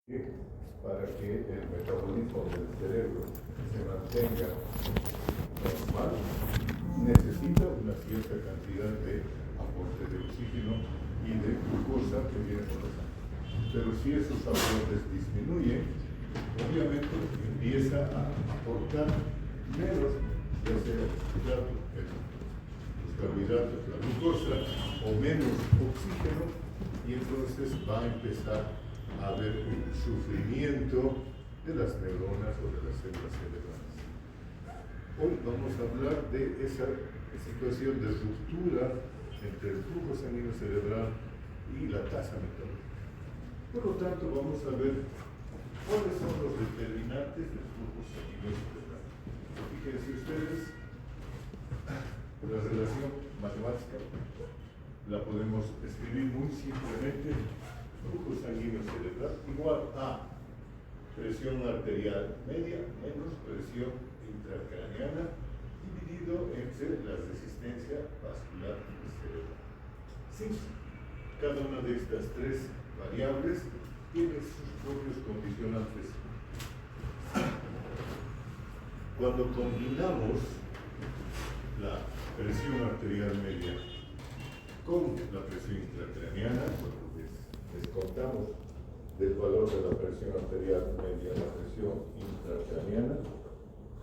para que el metabolismo del cerebro se mantenga normal, necesita una cierta cantidad de aporte de oxígeno y de glucosa que viene por la sangre. Pero si esos aportes disminuyen, obviamente empieza a aportar menos, ya sea los carbohidratos, la glucosa, o menos oxígeno, y entonces va a empezar a haber un sufrimiento de las neuronas o de las células cerebrales. Hoy vamos a hablar de esa situación de ruptura entre el flujo sanguíneo cerebral y la tasa metabólica. Por lo tanto, vamos a ver cuáles son los determinantes del flujo sanguíneo cerebral. Fíjense ustedes, la relación matemática la podemos escribir muy simplemente: flujo sanguíneo cerebral igual a presión arterial media menos presión intracraneana dividido entre la resistencia vascular cerebral. Sí, cada una de estas tres variables tiene sus propios condicionantes. Cuando combinamos la presión arterial media con la presión intracraneana, descontamos del valor de la presión arterial media la presión intracraneana,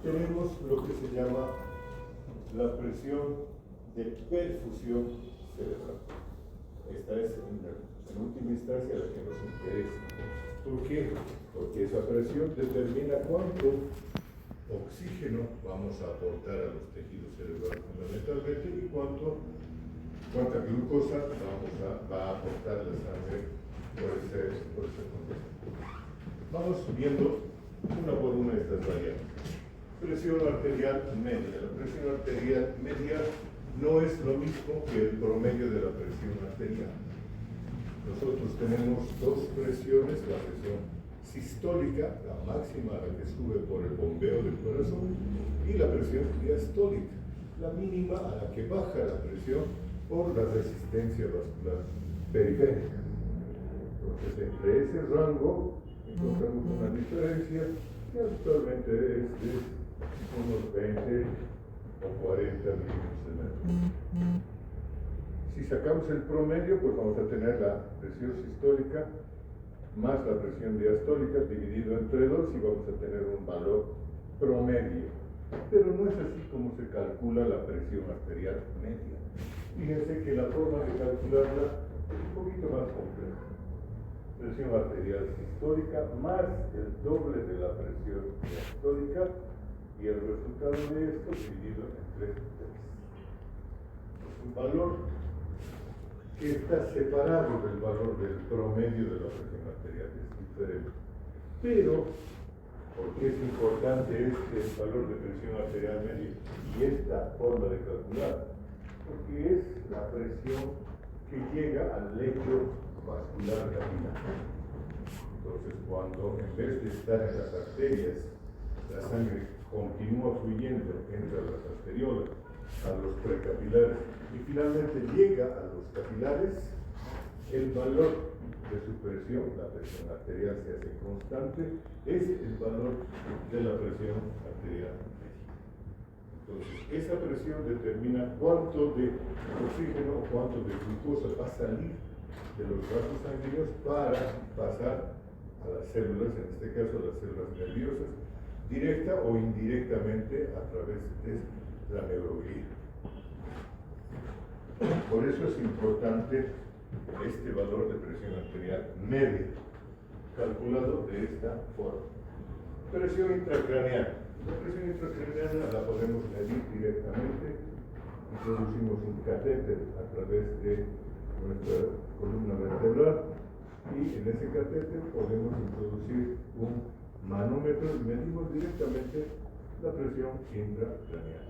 tenemos lo que se llama la presión de perfusión cerebral. Esta es en última instancia la que nos interesa. ¿Por qué? Porque esa presión determina cuánto oxígeno vamos a aportar a los tejidos cerebrales fundamentalmente y cuánta glucosa va a aportar la sangre por ese contexto. Vamos viendo una por una estas variables. Presión arterial media. La presión arterial media no es lo mismo que el promedio de la presión arterial. Nosotros tenemos dos presiones: la presión sistólica, la máxima a la que sube por el bombeo del corazón, y la presión diastólica, la mínima a la que baja la presión por la resistencia vascular periférica. Entonces, entre ese rango encontramos una diferencia que actualmente es de unos 20 o 40 milímetros de mercurio. Si sacamos el promedio, pues vamos a tener la presión sistólica más la presión diastólica dividido entre 2 y vamos a tener un valor promedio. Pero no es así como se calcula la presión arterial media. Fíjense que la forma de calcularla es un poquito más compleja. Presión arterial sistólica más el doble de la presión diastólica, y el resultado de esto dividido entre 3. Es un valor que está separado del valor del promedio de la presión arterial, es diferente. Pero, ¿por qué es importante este valor de presión arterial media y esta forma de calcular? Porque es la presión que llega al lecho vascular capilar. Entonces, cuando en vez de estar en las arterias, la sangre continúa fluyendo entre las arteriolas, a los precapilares y finalmente llega a los capilares, el valor de su presión, la presión arterial se hace constante, es el valor de la presión arterial media. Entonces, esa presión determina cuánto de oxígeno o cuánto de glucosa va a salir de los vasos sanguíneos para pasar a las células, en este caso a las células nerviosas, directa o indirectamente a través de la neuroglía. Por eso es importante este valor de presión arterial media, calculado de esta forma. Presión intracraneana. La presión intracraneana la podemos medir directamente. Introducimos un catéter a través de nuestra columna vertebral y en ese catéter podemos introducir un manómetro y medimos directamente la presión intracraneana.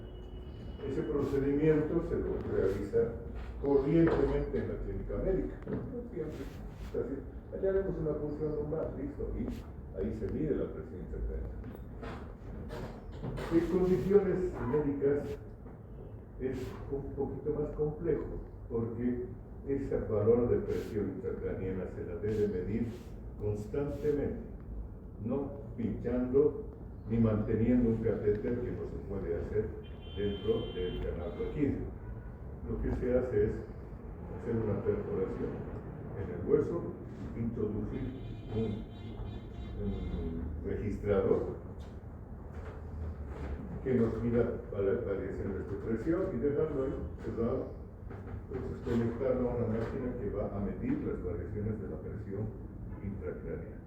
Ese procedimiento se lo realiza corrientemente en la clínica médica. No siempre es así. Allá haremos una función lumbar, listo, y ahí se mide la presión intracraneana. En condiciones médicas es un poquito más complejo, porque ese valor de presión intracraneana se la debe medir constantemente, no pinchando ni manteniendo un catéter que no se puede hacer dentro del canal raquídeo. Lo que se hace es hacer una perforación en el hueso, introducir un registrador que nos mida la variación de su presión y dejarlo ahí cerrado. Entonces conectarlo a una máquina que va a medir las variaciones de la presión intracraneal.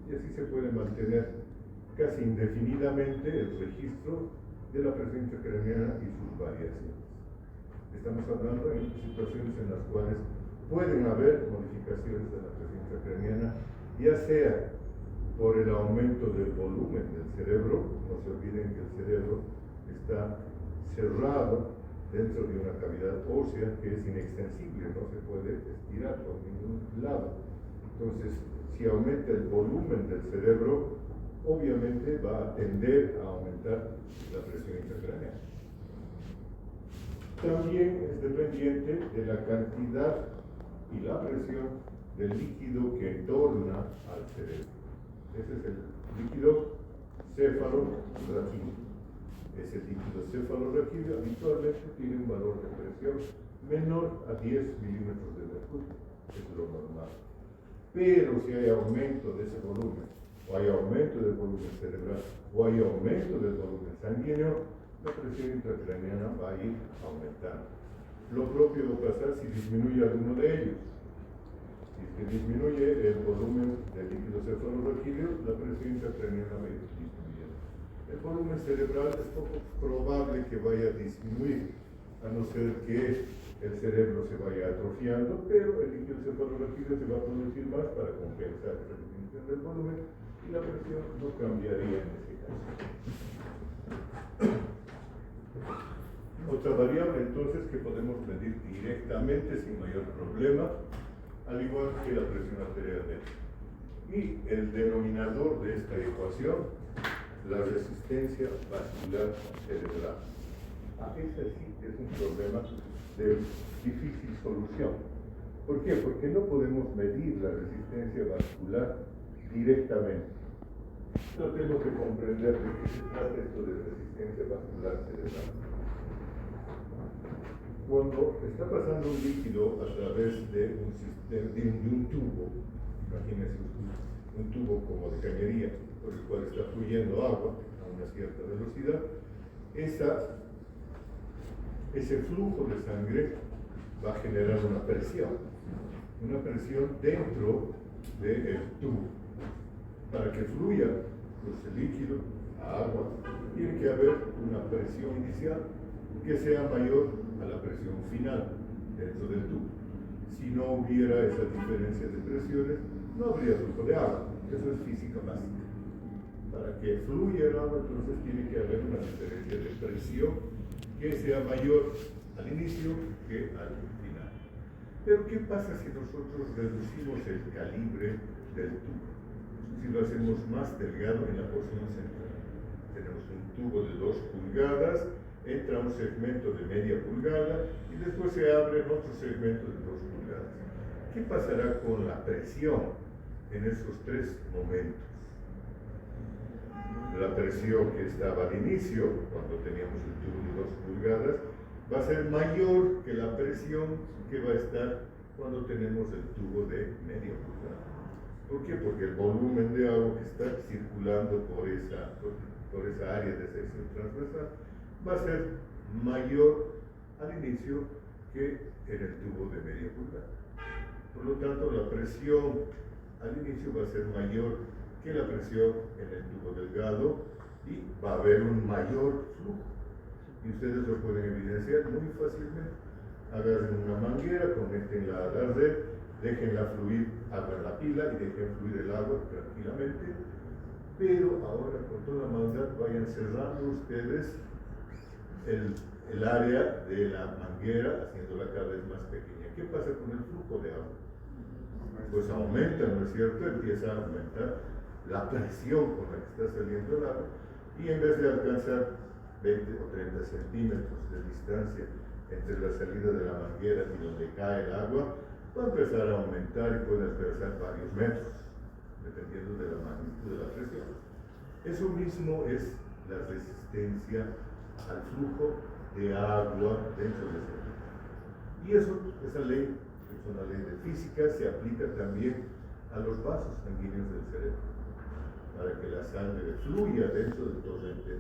Y así se puede mantener casi indefinidamente el registro de la presión intracraneana y sus variaciones. Estamos hablando de situaciones en las cuales pueden haber modificaciones de la presión intracraneana, ya sea por el aumento del volumen del cerebro. No se olviden que el cerebro está cerrado dentro de una cavidad ósea que es inextensible, no se puede estirar por ningún lado. Entonces, si aumenta el volumen del cerebro, obviamente va a tender a aumentar la presión intracraneal. También es dependiente de la cantidad y la presión del líquido que entorna al cerebro. Ese es el líquido cefalorraquídeo. Ese líquido cefalorraquídeo habitualmente tiene un valor de presión menor a 10 milímetros de mercurio, es lo normal. Pero si hay aumento de ese volumen, o hay aumento del volumen cerebral, o hay aumento del volumen sanguíneo, la presión intracraneana va a ir aumentando. Lo propio va a pasar si disminuye alguno de ellos. Si es que disminuye el volumen del líquido cefalorraquídeo, la presión intracraneana va a ir disminuyendo. El volumen cerebral es poco probable que vaya a disminuir, a no ser que el cerebro se vaya atrofiando, pero el líquido cefalorraquídeo se va a producir más para compensar esa disminución del volumen y la presión no cambiaría en ese caso. Otra variable entonces que podemos medir directamente sin mayor problema, al igual que la presión arterial media. Y el denominador de esta ecuación, la resistencia vascular cerebral. Ese sí es un problema de difícil solución. ¿Por qué? Porque no podemos medir la resistencia vascular directamente. Tenemos que comprender de qué se trata esto de resistencia vascular cerebral. Cuando está pasando un líquido a través de un sistema, de un tubo, imagínense un tubo como de cañería, por el cual está fluyendo agua a una cierta velocidad, ese flujo de sangre va a generar una presión dentro del tubo. Para que fluya el líquido a agua, tiene que haber una presión inicial que sea mayor a la presión final dentro del tubo. Si no hubiera esa diferencia de presiones, no habría flujo de agua. Eso es física básica. Para que fluya el agua, entonces tiene que haber una diferencia de presión que sea mayor al inicio que al final. Pero ¿qué pasa si nosotros reducimos el calibre del tubo? Si lo hacemos más delgado en la porción central. Tenemos un tubo de 2 pulgadas, entra un segmento de media pulgada y después se abre otro segmento de 2 pulgadas. ¿Qué pasará con la presión en esos 3 momentos? La presión que estaba al inicio, cuando teníamos el tubo de 2 pulgadas, va a ser mayor que la presión que va a estar cuando tenemos el tubo de media pulgada. ¿Por qué? Porque el volumen de agua que está circulando por esa área de sección transversal va a ser mayor al inicio que en el tubo de media pulgada. Por lo tanto, la presión al inicio va a ser mayor que la presión en el tubo delgado y va a haber un mayor flujo. Y ustedes lo pueden evidenciar muy fácilmente. Agarren una manguera, conéctenla a la red, déjenla fluir, abran la pila y dejen fluir el agua tranquilamente, pero ahora con toda maldad vayan cerrando ustedes el área de la manguera, haciéndola cada vez más pequeña. ¿Qué pasa con el flujo de agua? Pues aumenta, ¿no es cierto? Empieza a aumentar la presión con la que está saliendo el agua y en vez de alcanzar 20 o 30 centímetros de distancia entre la salida de la manguera y donde cae el agua, va a empezar a aumentar y puede alcanzar varios metros dependiendo de la magnitud de la presión. Eso mismo es la resistencia al flujo de agua dentro del cerebro. Y esa ley, es una ley de física, se aplica también a los vasos sanguíneos del cerebro. Para que la sangre fluya dentro del torrente,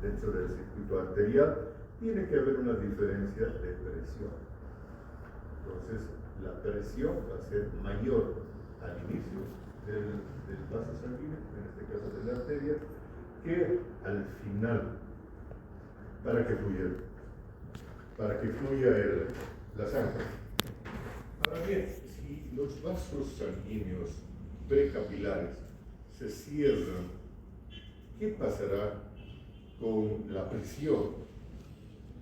dentro del circuito arterial, tiene que haber una diferencia de presión. Entonces, la presión va a ser mayor al inicio del vaso sanguíneo, en este caso de la arteria, que al final, para que fluya la sangre. Ahora bien, si los vasos sanguíneos precapilares se cierran, ¿qué pasará con la presión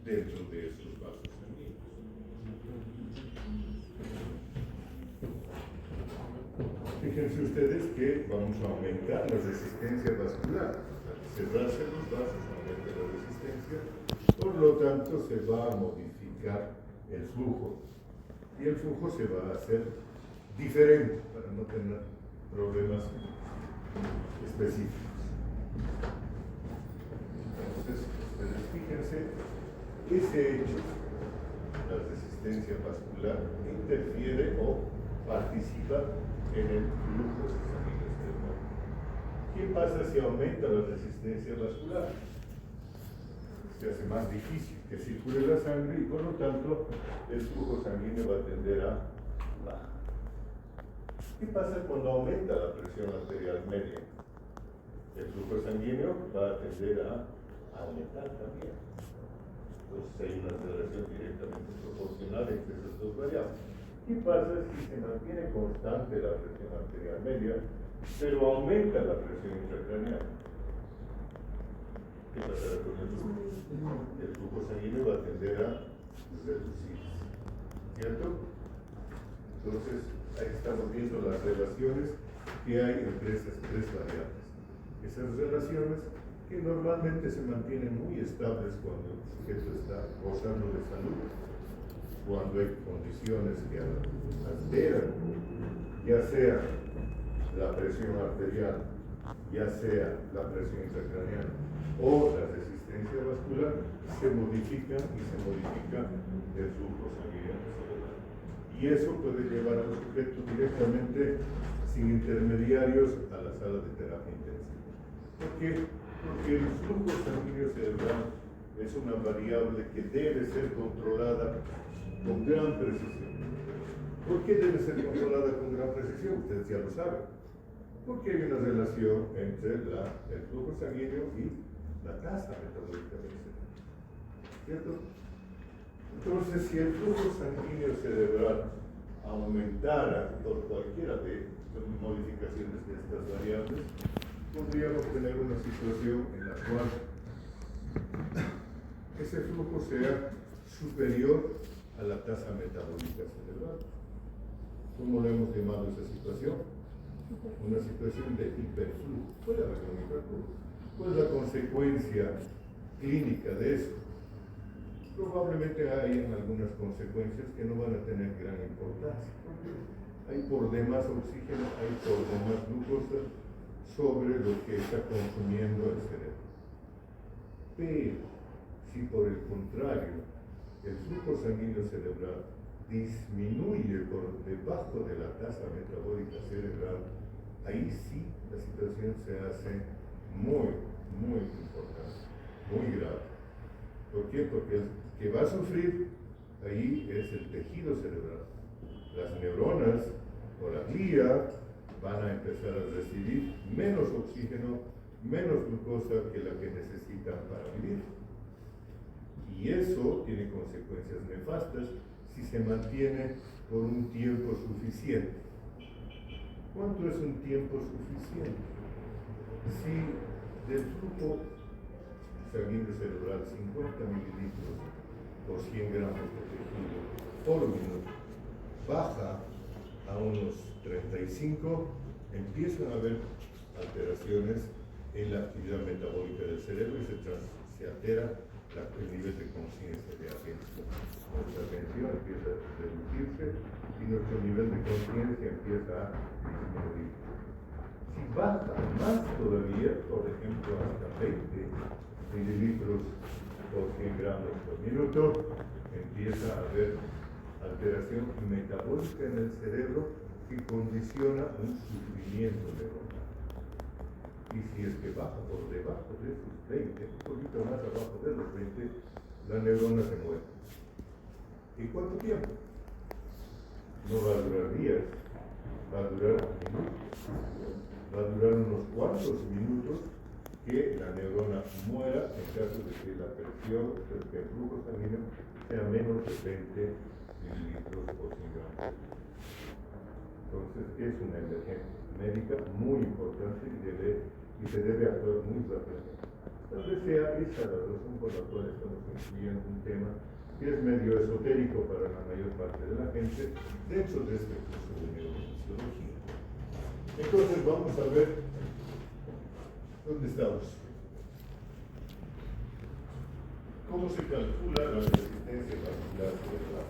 dentro de estos vasos sanguíneos? Fíjense ustedes que vamos a aumentar la resistencia vascular. Al cerrarse los vasos aumenta la resistencia, por lo tanto se va a modificar el flujo. Y el flujo se va a hacer diferente para no tener problemas específicos. Entonces, ustedes fíjense, ese hecho, la resistencia vascular, interfiere o participa en el flujo sanguíneo cerebral. ¿Qué pasa si aumenta la resistencia vascular? Se hace más difícil que circule la sangre y por lo tanto el flujo sanguíneo va a tender a bajar. ¿Qué pasa cuando aumenta la presión arterial media? El flujo sanguíneo va a tender a aumentar también. Entonces hay una relación directamente proporcional entre esas dos variables. ¿Qué pasa si se mantiene constante la presión arterial media, pero aumenta la presión intracraneal? ¿Qué pasará con el flujo? El flujo sanguíneo va a tender a reducirse, ¿cierto? Entonces, ahí estamos viendo las relaciones que hay entre esas tres variables. Esas relaciones que normalmente se mantienen muy estables cuando el sujeto está gozando de salud, cuando hay condiciones que alteran, ya sea la presión arterial, ya sea la presión intracraneal o la resistencia vascular, se modifica el flujo sanguíneo cerebral. Y eso puede llevar al sujeto directamente, sin intermediarios, a la sala de terapia intensiva. ¿Por qué? Porque el flujo sanguíneo cerebral es una variable que debe ser controlada con gran precisión. ¿Por qué debe ser controlada con gran precisión? Ustedes ya lo saben. Porque hay una relación entre el flujo sanguíneo y la tasa metabólica del cerebro. ¿Cierto? Entonces, si el flujo sanguíneo cerebral aumentara por cualquiera de las modificaciones de estas variables, podríamos tener una situación en la cual ese flujo sea superior a la tasa metabólica cerebral. ¿Cómo le hemos llamado esa situación? Una situación de hiperflujo. Puede haber un hiperflujo. ¿Cuál es la consecuencia clínica de eso? Probablemente hay algunas consecuencias que no van a tener gran importancia. Hay por demás oxígeno, hay por demás glucosa sobre lo que está consumiendo el cerebro. Pero, si por el contrario, el flujo sanguíneo cerebral disminuye por debajo de la tasa metabólica cerebral, ahí sí la situación se hace muy importante, muy grave. ¿Por qué? Porque el que va a sufrir ahí es el tejido cerebral. Las neuronas o la glía van a empezar a recibir menos oxígeno, menos glucosa que la que necesitan para vivir. Y eso tiene consecuencias nefastas si se mantiene por un tiempo suficiente. ¿Cuánto es un tiempo suficiente? Si del flujo sanguíneo cerebral 50 mililitros por 100 gramos de tejido por minuto baja a unos 35, empiezan a haber alteraciones en la actividad metabólica del cerebro y se altera el nivel de conciencia de atención. Nuestra atención empieza a reducirse y nuestro nivel de conciencia empieza a disminuir. Si baja más todavía, por ejemplo, hasta 20 mililitros por 100 gramos por minuto, empieza a haber alteración metabólica en el cerebro que condiciona un sufrimiento neuronal. Y si es que baja por debajo de esos 20, un poquito más abajo de los 20, la neurona se muere. ¿Y cuánto tiempo? No va a durar días, va a durar minutos. Va a durar unos cuantos minutos que la neurona muera en caso de que la presión, que el flujo sanguíneo sea menos de 20 mililitros por 100 gramos. Entonces es una emergencia médica muy importante y se debe actuar muy rápidamente. Tal vez sea esa la razón por la cual estamos incluyendo un tema que es medio esotérico para la mayor parte de la gente dentro de este curso de neurofisiología. Entonces vamos a ver dónde estamos. ¿Cómo se calcula la resistencia vascular cerebral?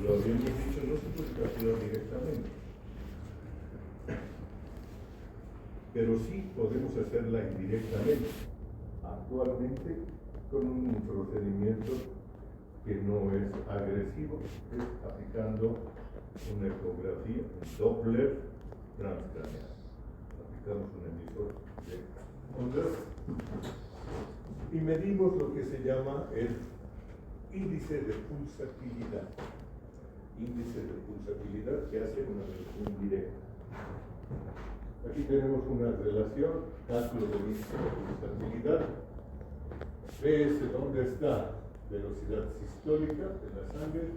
Lo habíamos dicho, no se puede calcular directamente, pero sí podemos hacerla indirectamente, actualmente con un procedimiento que no es agresivo, es aplicando una ecografía, un Doppler transcraneal. Aplicamos un emisor de ondas y medimos lo que se llama el índice de pulsatividad. Índice de pulsatividad que hace una medición directa. Aquí tenemos una relación, cálculo del índice de pulsatividad. PS, ¿dónde está? Velocidad sistólica de la sangre,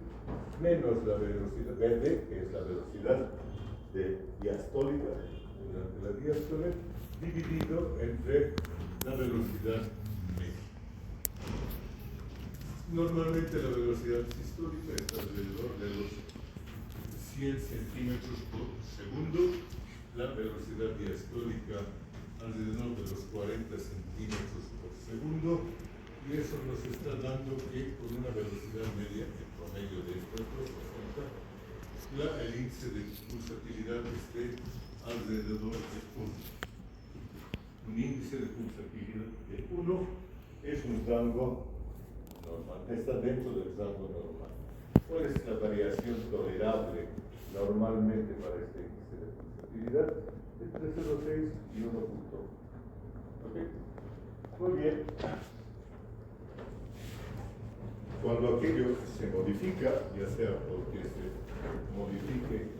menos la velocidad VD, que es la velocidad diastólica durante la diástole, dividido entre la velocidad media. Normalmente la velocidad sistólica está alrededor de los 100 centímetros por segundo, la velocidad diastólica alrededor de los 40 centímetros por segundo, y eso nos está dando que con una velocidad media, en promedio de estas dos, el índice de pulsatividad esté alrededor de 1. Un índice de pulsatividad de 1 es un rango normal, está dentro del rango normal. ¿Cuál es la variación tolerable normalmente para este índice de pulsatividad? Entre 0,6 y 1,1. ¿Ok? Muy bien. Cuando aquello se modifica, ya sea porque se modifique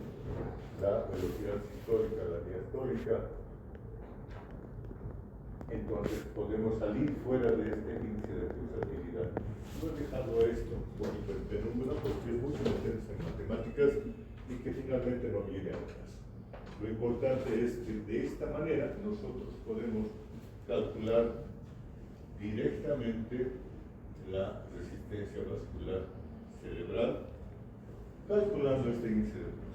la velocidad sistólica, la diastólica, entonces podemos salir fuera de este índice de pulsatividad. No he dejado esto por el número porque es mucho meterse en matemáticas y que finalmente no viene al caso. Lo importante es que de esta manera nosotros podemos calcular directamente la resistencia vascular cerebral, calculando este índice de pulsatividad.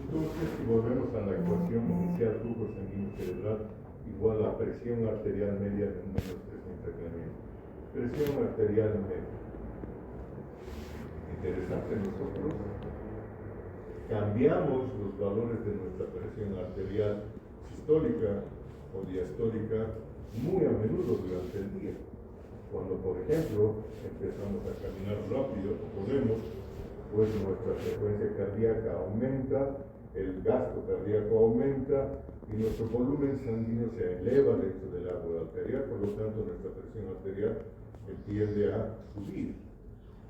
Entonces, si volvemos a la ecuación inicial, flujo sanguíneo cerebral igual a presión arterial media de menos 300 gramos. Presión arterial media. Interesante, nosotros cambiamos los valores de nuestra presión arterial sistólica o diastólica muy a menudo durante el día. Cuando, por ejemplo, empezamos a caminar rápido, podemos, pues nuestra frecuencia cardíaca aumenta, el gasto cardíaco aumenta y nuestro volumen sanguíneo se eleva dentro del árbol arterial, por lo tanto nuestra presión arterial tiende a subir.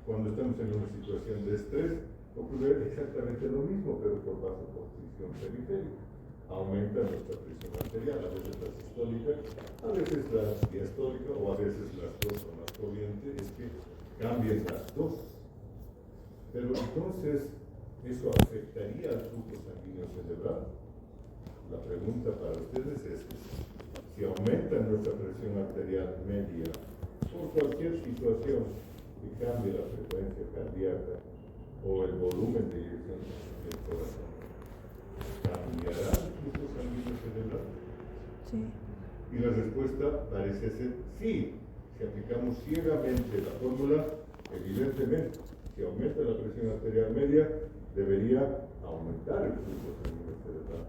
Cuando estamos en una situación de estrés, ocurre exactamente lo mismo, pero por vasoconstricción periférica. Aumenta nuestra presión arterial, a veces la sistólica, a veces la diastólica, o a veces las dos son más corrientes, es que cambien las dos. Pero entonces, ¿eso afectaría al flujo sanguíneo cerebral? La pregunta para ustedes es, si aumenta nuestra presión arterial media, por cualquier situación que cambie la frecuencia cardíaca o el volumen de eyección del corazón, ¿cambiará el flujo sanguíneo cerebral? Sí. Y la respuesta parece ser sí. Si aplicamos ciegamente la fórmula, evidentemente, si aumenta la presión arterial media, debería aumentar el flujo sanguíneo cerebral.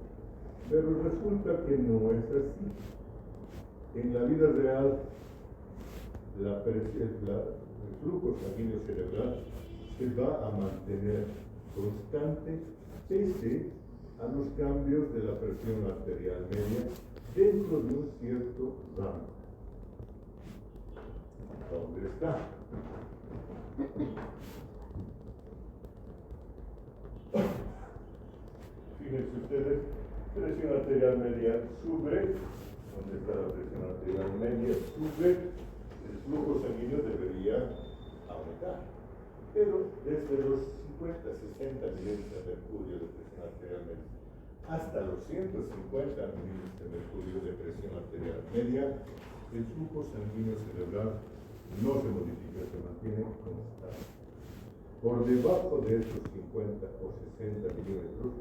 Pero resulta que no es así. En la vida real, el flujo sanguíneo cerebral se va a mantener constante pese a los cambios de la presión arterial media dentro de un cierto rango. ¿Dónde está? Fíjense ustedes, presión arterial media sube. ¿Dónde está la presión arterial media? Sube. El flujo sanguíneo debería aumentar. Pero desde los 50, 60 milímetros de mercurio de presión arterial media hasta los 150 milímetros de mercurio de presión arterial media, el flujo sanguíneo cerebral no se modifica, se mantiene constante. Por debajo de estos 50 o 60 milímetros,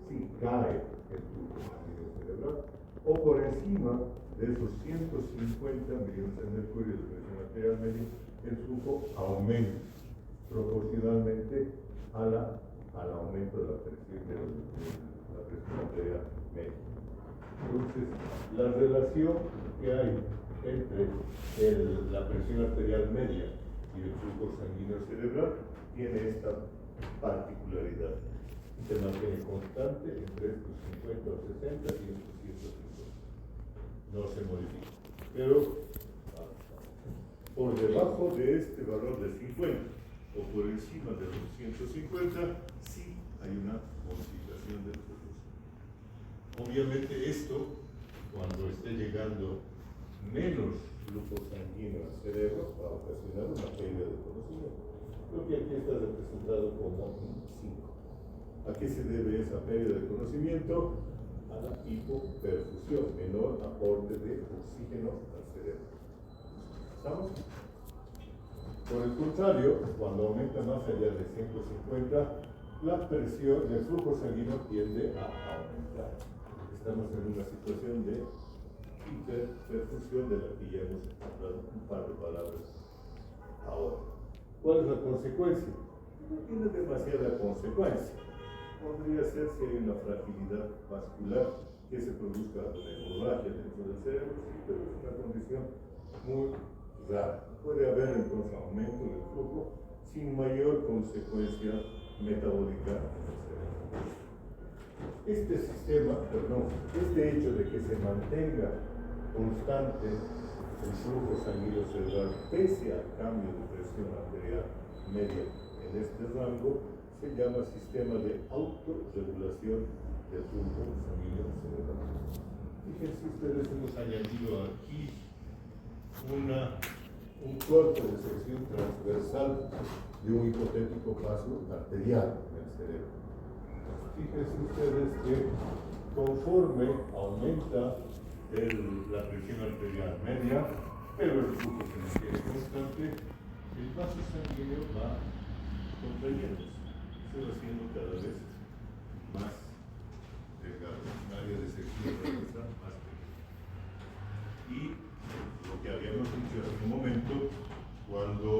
sí cae el flujo sanguíneo cerebral, o por encima de esos 150 milímetros de mercurio de presión arterial media, el flujo aumenta proporcionalmente al aumento de la presión arterial media. Entonces, la relación que hay entre la presión arterial media y el flujo sanguíneo cerebral tiene esta particularidad. Se mantiene constante entre estos 50 o 60 y estos 150. No se modifica. Pero por debajo de este valor de 50 o por encima de los 150, sí hay una modificación del flujo. Obviamente esto, cuando esté llegando menos flujo sanguíneo al cerebro, va a ocasionar una pérdida de conocimiento. Creo que aquí está representado como un 5. ¿A qué se debe esa pérdida de conocimiento? A la hipoperfusión, menor aporte de oxígeno al cerebro. ¿Estamos? Por el contrario, cuando aumenta más allá de 150, la presión del flujo sanguíneo tiende a aumentar. Estamos en una situación de hiperperfusión de la que ya hemos hablado un par de palabras ahora. ¿Cuál es la consecuencia? No tiene demasiada consecuencia. Podría ser si hay una fragilidad vascular que se produzca una hemorragia dentro del cerebro, sí, pero es una condición muy rara. Puede haber entonces aumento del flujo sin mayor consecuencia metabólica en el cerebro. Este hecho de que se mantenga constante el flujo sanguíneo cerebral pese al cambio de presión arterial media en este rango se llama sistema de autorregulación del flujo sanguíneo cerebral. Fíjense ustedes, hemos añadido aquí un corte de sección transversal de un hipotético paso arterial en el cerebro. Fíjense ustedes que conforme aumenta la presión arterial media, pero el flujo se mantiene constante, el vaso sanguíneo va contrayéndose, se va haciendo cada vez más delgado, un área de sección transversal más pequeña. Y lo que habíamos dicho hace un momento, cuando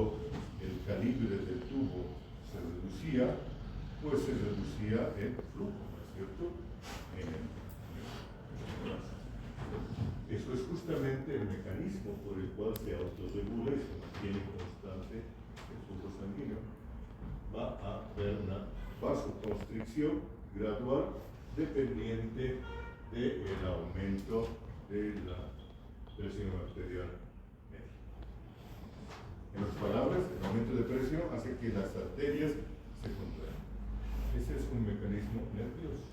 el calibre del tubo se reducía, pues se reducía el flujo, ¿no es cierto? Eso es justamente el mecanismo por el cual se autorregula y se mantiene constante el flujo sanguíneo. Va a haber una vasoconstricción gradual dependiente del aumento de la presión arterial media. En otras palabras, el aumento de presión hace que las arterias se contraigan. Ese es un mecanismo nervioso.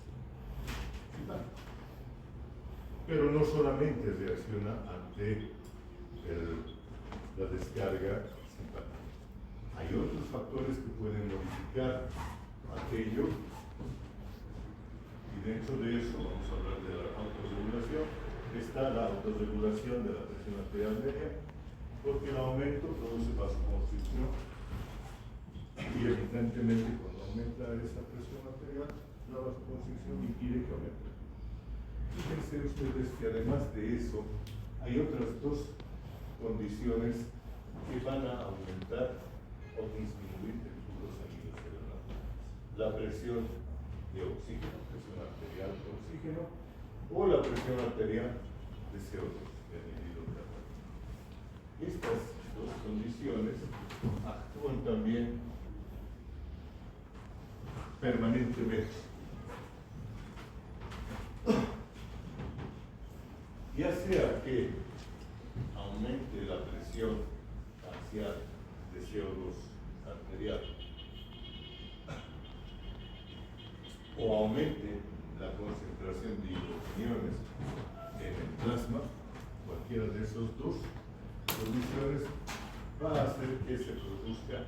Pero no solamente reacciona ante la descarga simpática. Hay otros factores que pueden modificar aquello, y dentro de eso vamos a hablar de la autorregulación. Está la autorregulación de la presión arterial media, porque el aumento produce vasoconstricción, y evidentemente cuando aumenta esa presión arterial, la vasoconstricción impide que aumente. Fíjense ustedes que además de eso, hay otras dos condiciones que van a aumentar o disminuir el flujo sanguíneo cerebral. La presión de oxígeno, presión arterial de oxígeno, o la presión arterial de CO2, de anhídrido carbónico. Estas dos condiciones actúan también permanentemente. Ya sea que aumente la presión parcial de CO2 arterial o aumente la concentración de hidrogeniones en el plasma, cualquiera de esas dos condiciones va a hacer que se produzca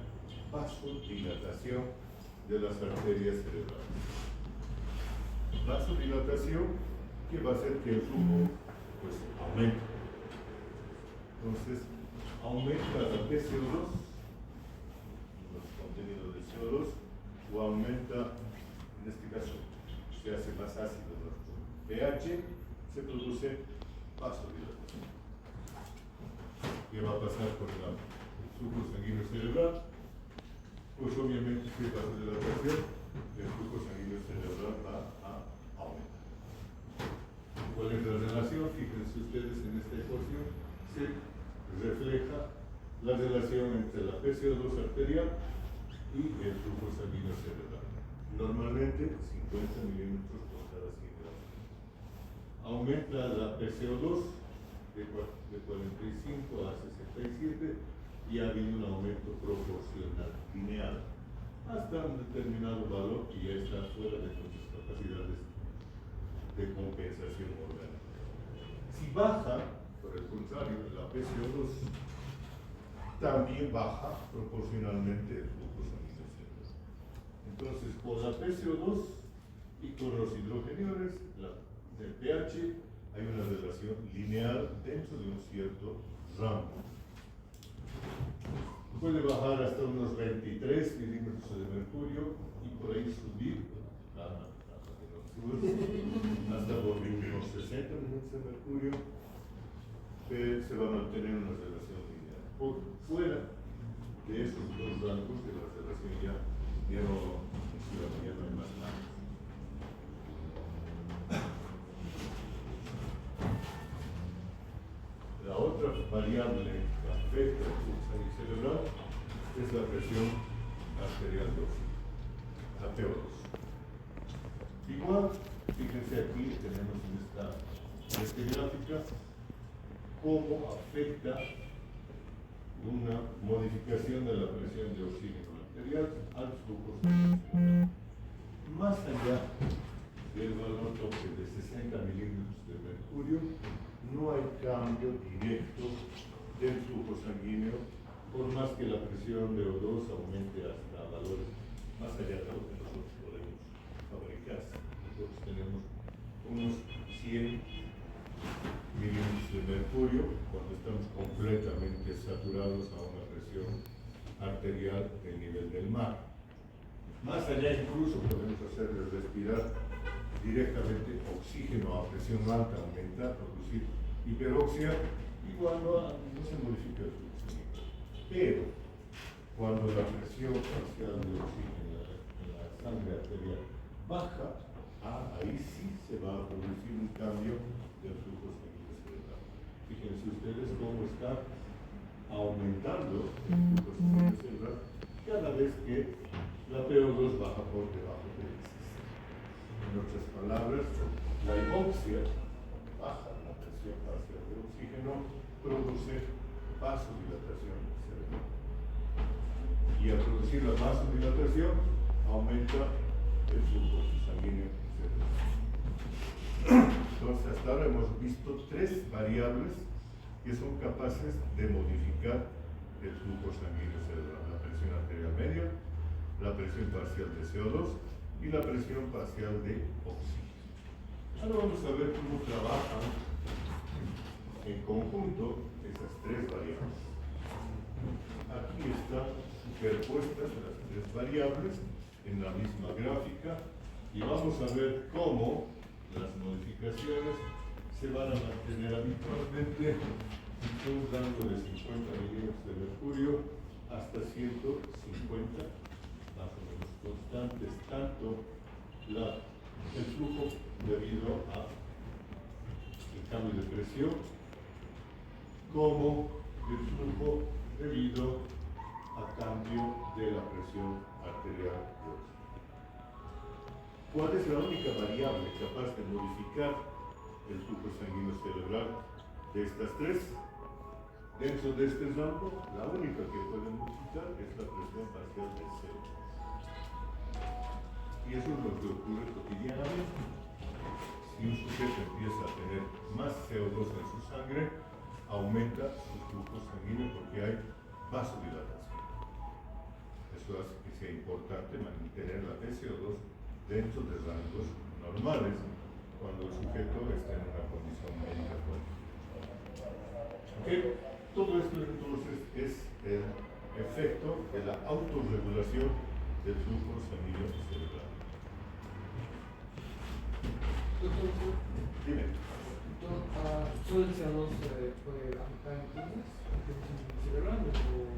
vasodilatación de las arterias cerebrales. Vasodilatación que va a hacer que el flujo pues aumente. Entonces, aumenta la PCO2, los contenidos de CO2, o aumenta, en este caso, se hace más ácido nuestro pH, se produce vasodilatación. ¿Qué va a pasar con el flujo sanguíneo cerebral? Pues obviamente si hay vasodilatación, el flujo sanguíneo cerebral va a aumentar. ¿Cuál es la relación? Fíjense ustedes en esta ecuación, se refleja la relación entre la PCO2 arterial y el flujo sanguíneo cerebral. Normalmente 50 milímetros por cada 100 gramos. Aumenta la PCO2 de 45 a 67 y ha habido un aumento proporcional lineal hasta un determinado valor que ya está fuera de nuestras capacidades de compensación orgánica. Si baja, por el contrario, la PCO2 también baja proporcionalmente el flujo sanguíneo cerebral. Entonces, con la PCO2 y con los hidrogeniones del pH hay una relación lineal dentro de un cierto rango. Puede bajar hasta unos 23 milímetros de mercurio y por ahí subir hasta por unos 60 milímetros de mercurio, se va a mantener una relación lineal. Por fuera de esos dos rangos de la relación ya no funciona, ya no hay más rangos. La otra variable que afecta el flujo sanguíneo cerebral es la presión arterial de oxígeno, la PO2. Igual, fíjense aquí, tenemos en esta gráfica cómo afecta una modificación de la presión de oxígeno arterial al flujo sanguíneo cerebral. Más allá del valor tope de 60 milímetros de mercurio, no hay cambio directo del flujo sanguíneo, por más que la presión de O2 aumente hasta valores más allá de lo que nosotros podemos fabricar. Nosotros tenemos unos 100 milímetros de mercurio cuando estamos completamente saturados a una presión arterial del nivel del mar. Más allá incluso podemos hacerles respirar directamente oxígeno a presión alta, aumentar, producir hiperoxia, igual no se modifica el flujo sanguíneo. Pero cuando la presión parcial de oxígeno en la sangre arterial baja, ahí sí se va a producir un cambio del flujo sanguíneo cerebral. Fíjense ustedes cómo está aumentando el flujo sanguíneo cerebral cada vez que la PO2 baja por debajo de 16. En otras palabras, la hipoxia baja la presión parcial de oxígeno, produce vasodilatación cerebral. Y al producir la vasodilatación, aumenta el flujo sanguíneo cerebral. Entonces, hasta ahora hemos visto tres variables que son capaces de modificar el flujo sanguíneo cerebral: la presión arterial media, la presión parcial de CO2 y la presión parcial de oxígeno. Ahora vamos a ver cómo trabajan en conjunto esas tres variables. Aquí están superpuestas las tres variables en la misma gráfica y vamos a ver cómo las modificaciones se van a mantener habitualmente en un rango de 50 milímetros de mercurio cuenta, más o menos constantes, tanto el flujo debido al cambio de presión como el flujo debido a cambio de la presión arterial. ¿Cuál es la única variable capaz de modificar el flujo sanguíneo cerebral de estas tres? Dentro de este rango, la única que puede modificar es la presión parcial del CO2. Y eso es lo que ocurre cotidianamente. Si un sujeto empieza a tener más CO2 en su sangre, aumenta su flujo sanguíneo porque hay vasodilatación. Eso hace que sea importante mantener la TCO2 dentro de rangos normales cuando el sujeto está en una condición médica crónica. ¿Okay? Todo esto entonces es el efecto de la autorregulación del flujo sanguíneo cerebral. Doctor, Dime. ¿solo el CO2 puede afectar entonces el flujo cerebral?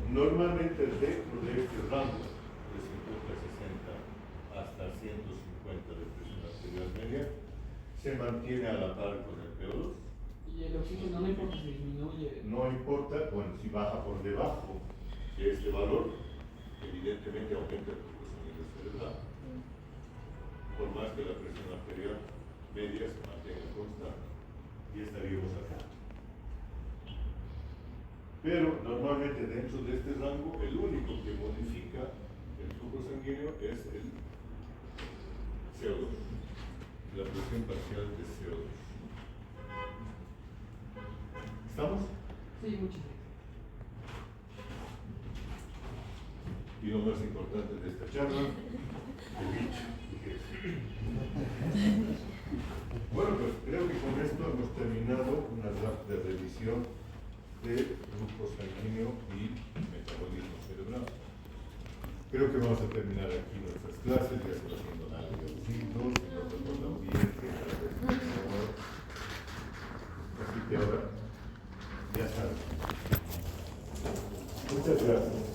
Normalmente dentro de este rango de 50-60 hasta 150 de presión arterial media se mantiene a la par con el PO2. ¿Y el oxígeno no importa si disminuye? No importa, bueno, si baja por debajo de este valor, evidentemente aumenta el flujo sanguíneo cerebral. Por más que la presión arterial media se mantenga constante, y estaríamos acá. Pero normalmente dentro de este rango, el único que modifica el flujo sanguíneo es el CO2, la presión parcial de CO2. ¿Estamos? Sí, muchísimo. Y lo más importante de esta charla, el bicho. Bueno, pues creo que con esto hemos terminado una rápida revisión de flujo sanguíneo y metabolismo cerebral. Creo que vamos a terminar aquí nuestras clases, ya se va haciendo algo de los signos, y nos recordamos bien que cada vez mejor. Así que ahora, ya saben. Muchas gracias.